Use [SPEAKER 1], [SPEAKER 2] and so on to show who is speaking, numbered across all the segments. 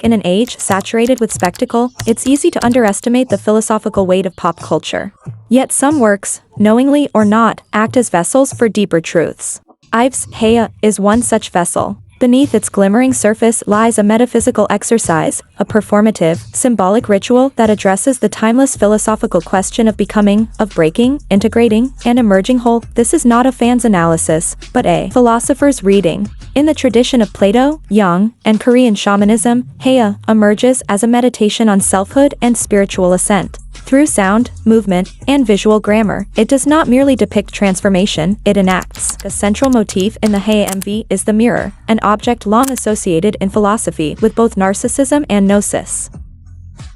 [SPEAKER 1] In an age saturated with spectacle, it's easy to underestimate the philosophical weight of pop culture. Yet some works, knowingly or not, act as vessels for deeper truths. IVE's Heya is one such vessel. Beneath its glimmering surface lies a metaphysical exercise, a performative, symbolic ritual that addresses the timeless philosophical question of becoming, of breaking, integrating, and emerging whole. This is not a fan's analysis, but a philosopher's reading. In the tradition of Plato, Jung, and Korean shamanism, Heya emerges as a meditation on selfhood and spiritual ascent. Through sound, movement, and visual grammar, it does not merely depict transformation, it enacts. The central motif in the Heya MV is the mirror, an object long associated in philosophy with both narcissism and gnosis.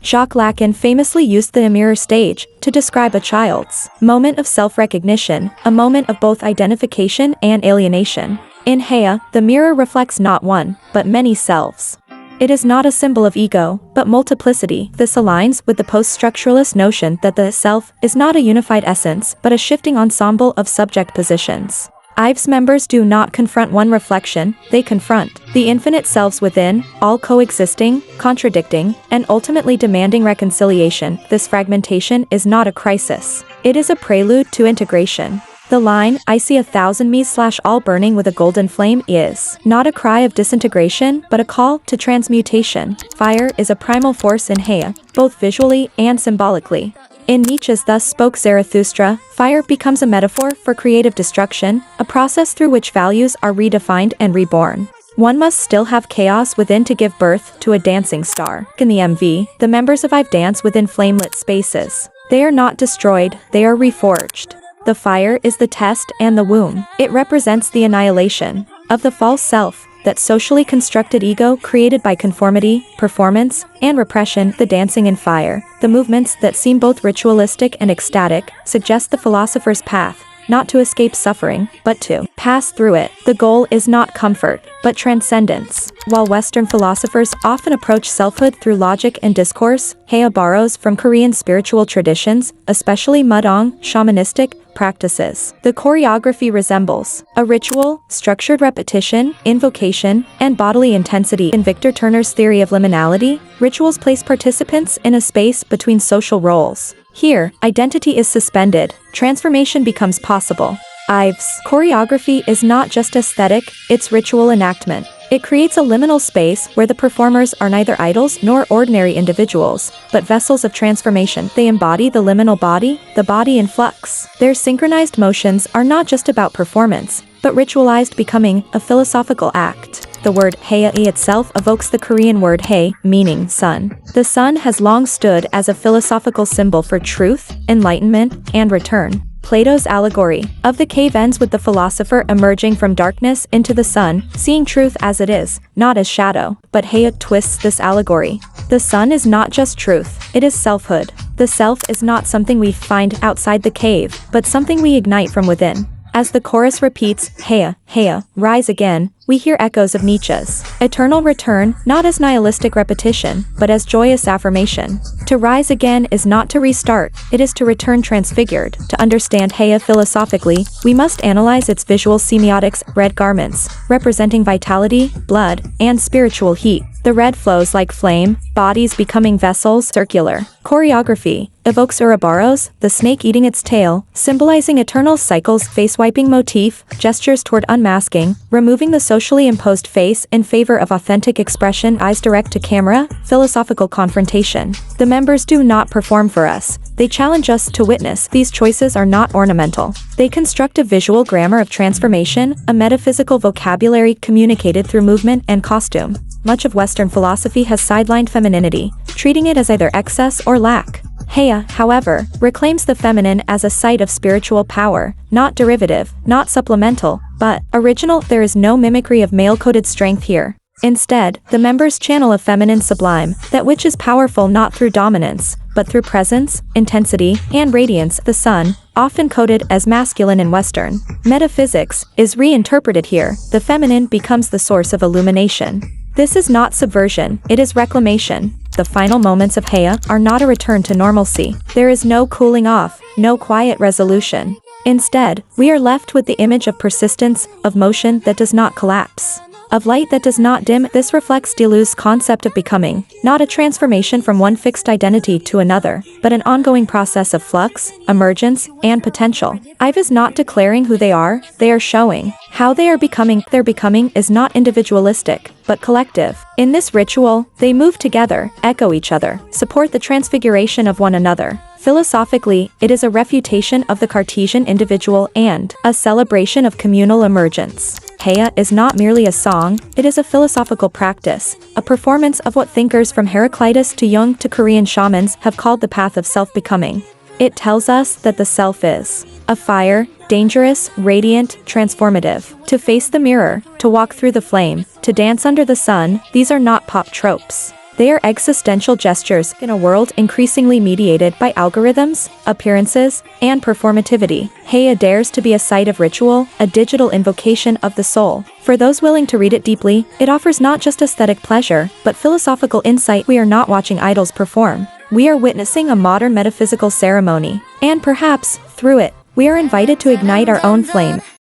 [SPEAKER 1] Jacques Lacan famously used the mirror stage to describe a child's moment of self-recognition, a moment of both identification and alienation. In Heya, the mirror reflects not one, but many selves. It is not a symbol of ego, but multiplicity. This aligns with the post-structuralist notion that the self is not a unified essence, but a shifting ensemble of subject positions. IVE's members do not confront one reflection, they confront the infinite selves within, all coexisting, contradicting, and ultimately demanding reconciliation. This fragmentation is not a crisis. It is a prelude to integration. The line, "I see 1,000 me/all burning with a golden flame" is not a cry of disintegration, but a call to transmutation. Fire is a primal force in Heya, both visually and symbolically. In Nietzsche's Thus Spoke Zarathustra, fire becomes a metaphor for creative destruction, a process through which values are redefined and reborn. One must still have chaos within to give birth to a dancing star. In the MV, the members of IVE dance within flame-lit spaces. They are not destroyed, they are reforged. The fire is the test and the womb. It represents the annihilation of the false self, that socially constructed ego created by conformity, performance, and repression. The dancing in fire, the movements that seem both ritualistic and ecstatic, suggest the philosopher's path, not to escape suffering, but to pass through it. The goal is not comfort, but transcendence. While Western philosophers often approach selfhood through logic and discourse, Heya borrows from Korean spiritual traditions, especially Mudong, shamanistic practices. The choreography resembles a ritual, structured repetition, invocation, and bodily intensity. In Victor Turner's theory of liminality, rituals place participants in a space between social roles. Here, identity is suspended, transformation becomes possible. IVE's choreography is not just aesthetic, it's ritual enactment. It creates a liminal space where the performers are neither idols nor ordinary individuals, but vessels of transformation. They embody the liminal body, the body in flux. Their synchronized motions are not just about performance, but ritualized becoming, a philosophical act. The word Heya itself evokes the Korean word He, meaning sun. The sun has long stood as a philosophical symbol for truth, enlightenment, and return. Plato's allegory of the cave ends with the philosopher emerging from darkness into the sun, seeing truth as it is, not as shadow. But Heya twists this allegory. The sun is not just truth, it is selfhood. The self is not something we find outside the cave, but something we ignite from within. As the chorus repeats, Heya, Heya, rise again, we hear echoes of Nietzsche's eternal return, not as nihilistic repetition, but as joyous affirmation. To rise again is not to restart, it is to return transfigured. To understand Heya philosophically, we must analyze its visual semiotics. Red garments, representing vitality, blood, and spiritual heat. The red flows like flame, bodies becoming vessels. Circular choreography evokes Ouroboros, the snake eating its tail, symbolizing eternal cycles. Face-wiping motif, gestures toward unmasking, removing the socially imposed face in favor of authentic expression. Eyes direct to camera, philosophical confrontation. The members do not perform for us, they challenge us to witness. These choices are not ornamental. They construct a visual grammar of transformation, a metaphysical vocabulary communicated through movement and costume. Much of Western philosophy has sidelined femininity, treating it as either excess or lack. Heya, however, reclaims the feminine as a site of spiritual power, not derivative, not supplemental, but original. There is no mimicry of male-coded strength here. Instead, the members channel a feminine sublime, that which is powerful not through dominance, but through presence, intensity, and radiance. The sun, often coded as masculine in Western metaphysics, is reinterpreted here. The feminine becomes the source of illumination. This is not subversion, it is reclamation. The final moments of Heya are not a return to normalcy. There is no cooling off, no quiet resolution. Instead, we are left with the image of persistence, of motion that does not collapse. of light that does not dim. This reflects Deleuze's concept of becoming, not a transformation from one fixed identity to another, but an ongoing process of flux, emergence, and potential. IVE is not declaring who they are showing how they are becoming. Their becoming is not individualistic, but collective. In this ritual, they move together, echo each other, support the transfiguration of one another. Philosophically, it is a refutation of the Cartesian individual and a celebration of communal emergence. Heya is not merely a song, it is a philosophical practice, a performance of what thinkers from Heraclitus to Jung to Korean shamans have called the path of self-becoming. It tells us that the self is a fire, dangerous, radiant, transformative. To face the mirror, to walk through the flame, to dance under the sun, these are not pop tropes. They are existential gestures in a world increasingly mediated by algorithms, appearances, and performativity. Heya dares to be a site of ritual, a digital invocation of the soul. For those willing to read it deeply, it offers not just aesthetic pleasure, but philosophical insight. We are not watching idols perform. We are witnessing a modern metaphysical ceremony. And perhaps, through it, we are invited to ignite our own flame.